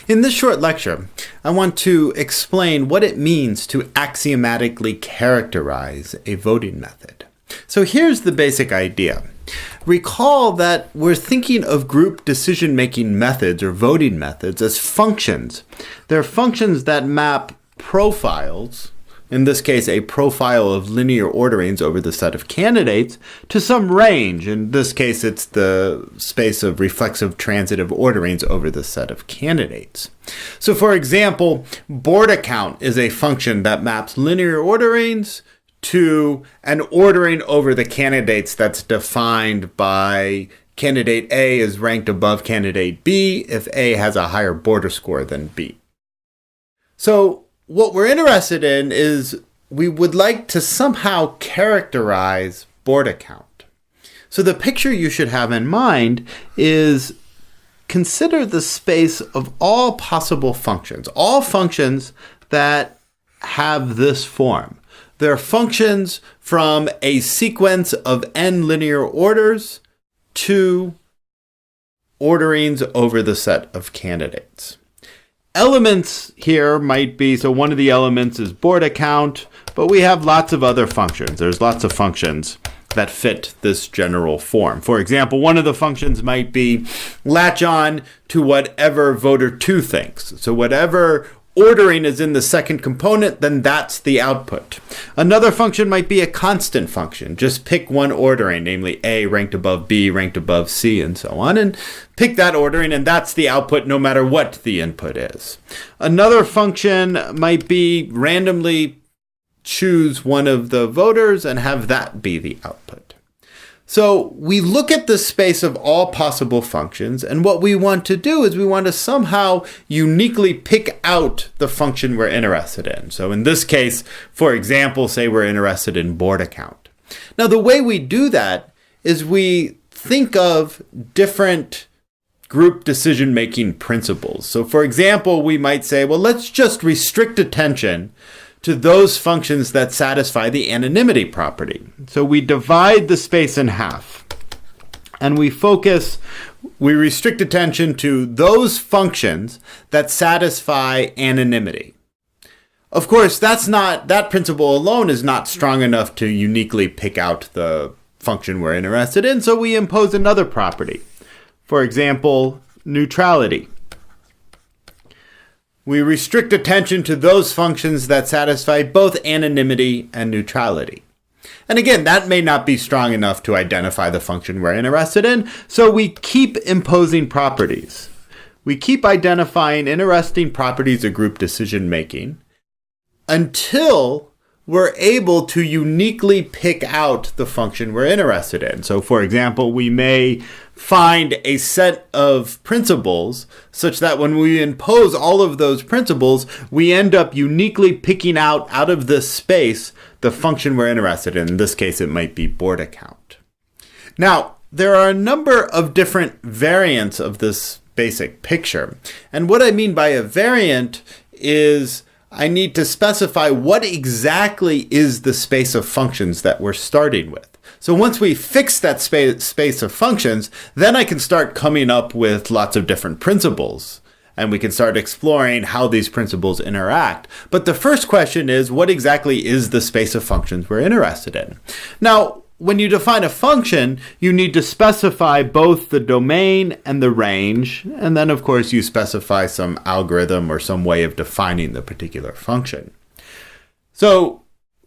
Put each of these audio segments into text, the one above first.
In this short lecture, I want to explain what it means to axiomatically characterize a voting method. So here's the basic idea. Recall that we're thinking of group decision-making methods or voting methods as functions. They're functions that map profiles, in this case a profile of linear orderings over the set of candidates, to some range. In this case it's the space of reflexive transitive orderings over the set of candidates. So for example, border count is a function that maps linear orderings to an ordering over the candidates that's defined by candidate A is ranked above candidate B if A has a higher border score than B. So what we're interested in is we would like to somehow characterize border count. So the picture you should have in mind is consider the space of all possible functions, all functions that have this form. They're functions from a sequence of n linear orders to orderings over the set of candidates. Elements here might be, so one of the elements is border count, but we have lots of other functions. There's lots of functions that fit this general form. For example, one of the functions might be latch on to whatever voter 2 thinks. So whatever ordering is in the second component, then that's the output. Another function might be a constant function. Just pick one ordering, namely A ranked above B, ranked above C, and so on, and pick that ordering, and that's the output no matter what the input is. Another function might be randomly choose one of the voters and have that be the output. So we look at the space of all possible functions, and what we want to do is we want to somehow uniquely pick out the function we're interested in. So in this case, for example, say we're interested in border count. Now the way we do that is we think of different group decision-making principles. So for example, we might say, well, let's just restrict attention to those functions that satisfy the anonymity property. So we divide the space in half, and we restrict attention to those functions that satisfy anonymity. Of course, that principle alone is not strong enough to uniquely pick out the function we're interested in, so we impose another property. For example, neutrality. We restrict attention to those functions that satisfy both anonymity and neutrality. And again, that may not be strong enough to identify the function we're interested in, so we keep imposing properties. We keep identifying interesting properties of group decision making until we're able to uniquely pick out the function we're interested in. So for example, we may find a set of principles such that when we impose all of those principles, we end up uniquely picking out of this space the function we're interested in. In this case, it might be border count. Now, there are a number of different variants of this basic picture. And what I mean by a variant is I need to specify what exactly is the space of functions that we're starting with. So once we fix that space of functions, then I can start coming up with lots of different principles, and we can start exploring how these principles interact. But the first question is, what exactly is the space of functions we're interested in? Now, when you define a function, you need to specify both the domain and the range, and then of course you specify some algorithm or some way of defining the particular function. So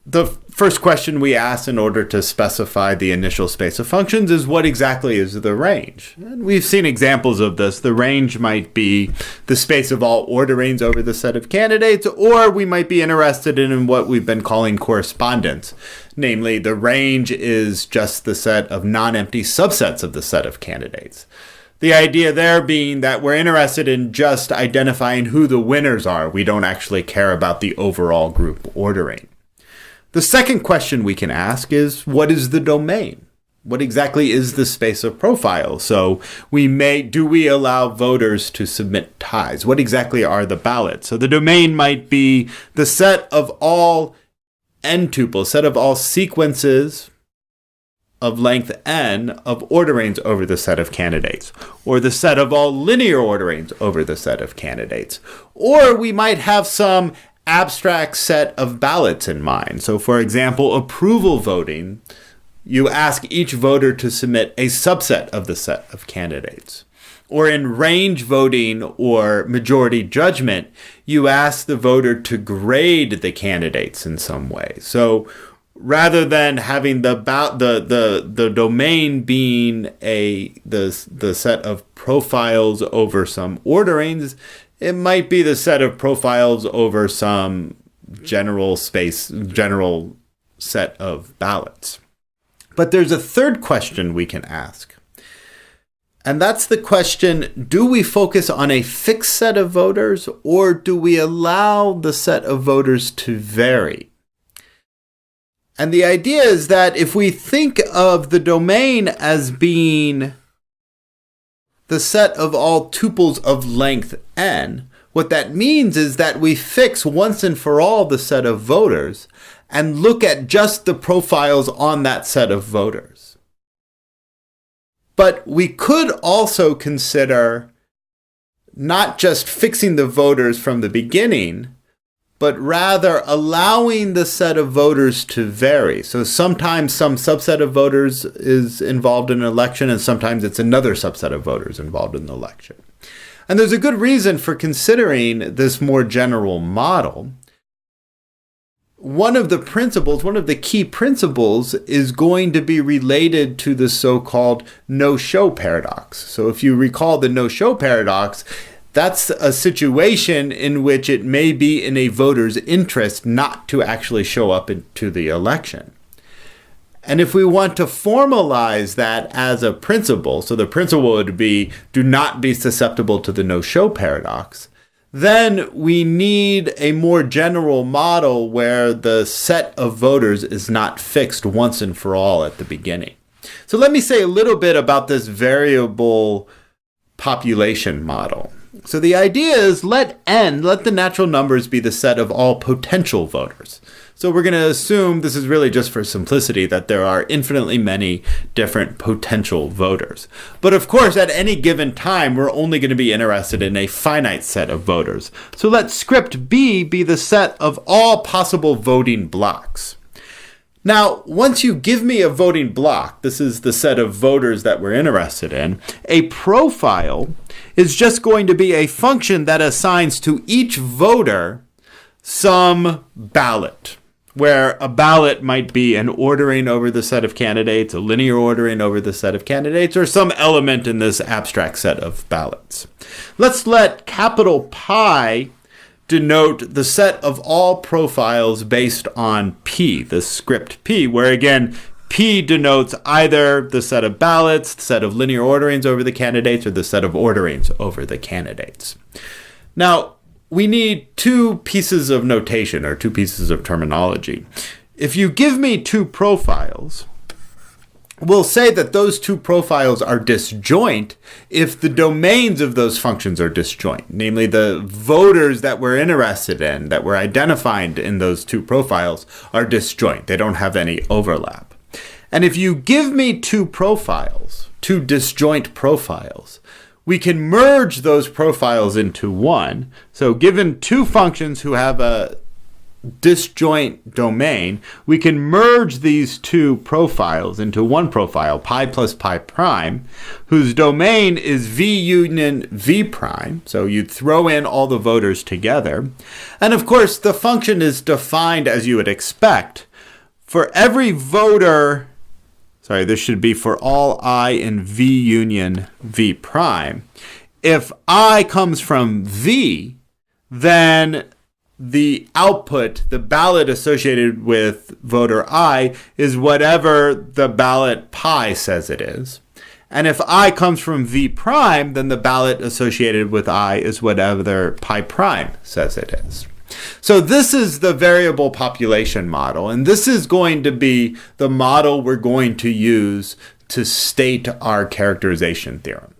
the first question we ask in order to specify the initial space of functions is what exactly is the range? And we've seen examples of this. The range might be the space of all orderings over the set of candidates, or we might be interested in what we've been calling correspondence. Namely, the range is just the set of non-empty subsets of the set of candidates. The idea there being that we're interested in just identifying who the winners are. We don't actually care about the overall group ordering. The second question we can ask is, what is the domain? What exactly is the space of profile? So do we allow voters to submit ties? What exactly are the ballots? So the domain might be the set of all n tuples, set of all sequences of length n of orderings over the set of candidates, or the set of all linear orderings over the set of candidates. Or we might have some abstract set of ballots in mind. So for example, approval voting, you ask each voter to submit a subset of the set of candidates. Or in range voting or majority judgment, you ask the voter to grade the candidates in some way. So rather than having the domain being the set of profiles over some orderings, it might be the set of profiles over some general set of ballots. But there's a third question we can ask. And that's the question, do we focus on a fixed set of voters, or do we allow the set of voters to vary? And the idea is that if we think of the domain as being the set of all tuples of length n, what that means is that we fix once and for all the set of voters and look at just the profiles on that set of voters. But we could also consider not just fixing the voters from the beginning, but rather allowing the set of voters to vary. So sometimes some subset of voters is involved in an election, and sometimes it's another subset of voters involved in the election. And there's a good reason for considering this more general model. One of the key principles is going to be related to the so-called no-show paradox. So if you recall the no-show paradox, that's a situation in which it may be in a voter's interest not to actually show up to the election. And if we want to formalize that as a principle, so the principle would be do not be susceptible to the no-show paradox, then we need a more general model where the set of voters is not fixed once and for all at the beginning. So let me say a little bit about this variable population model. So the idea is let the natural numbers be the set of all potential voters. So we're going to assume, this is really just for simplicity, that there are infinitely many different potential voters. But of course, at any given time, we're only going to be interested in a finite set of voters. So let script B be the set of all possible voting blocks. Now, once you give me a voting block, this is the set of voters that we're interested in, a profile is just going to be a function that assigns to each voter some ballot, where a ballot might be an ordering over the set of candidates, a linear ordering over the set of candidates, or some element in this abstract set of ballots. Let's let capital Pi denote the set of all profiles based on P, the script P, where again, P denotes either the set of ballots, the set of linear orderings over the candidates, or the set of orderings over the candidates. Now, we need two pieces of notation, or two pieces of terminology. If you give me two profiles, we'll say that those two profiles are disjoint if the domains of those functions are disjoint, namely the voters that we're interested in, that we're identifying in those two profiles, are disjoint. They don't have any overlap. And if you give me two profiles, two disjoint profiles, we can merge those profiles into one. So given two functions who have a disjoint domain, we can merge these two profiles into one profile, pi plus pi prime, whose domain is v union v prime. So you throw in all the voters together. And of course, the function is defined as you would expect. For every voter, this should be for all I in v union v prime. If I comes from v, then the output, the ballot associated with voter I, is whatever the ballot pi says it is. And if I comes from v prime, then the ballot associated with I is whatever pi prime says it is. So this is the variable population model, and this is going to be the model we're going to use to state our characterization theorem.